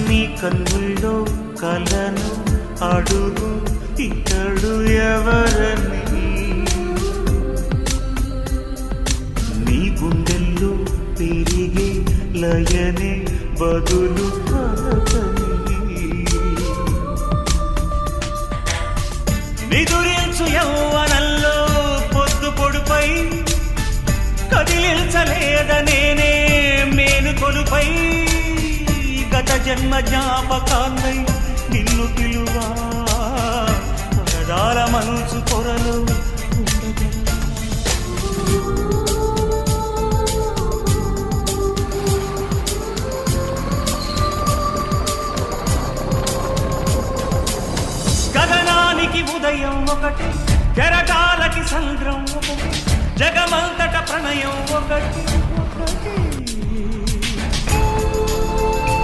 నీ కన్నుల్లో కలను అడుగు ఇతడు ఎవరని, నీ గుండెల్లో పెరిగే లయనే బదులు పలకని. నిదురించు యౌవనంలో పొద్దు పొడుపై కదిలించలేదనేనే మేను కొలుపై, గత జన్మ జ్ఞాపకాన్నై నిన్ను పిలువా పరదాల మనసు పొరలు గగనానికి ఉదయం ఒకటి, కెరటాలకి సంద్రం ఒకటి, జగమంతట ప్రణయం ఒకటి.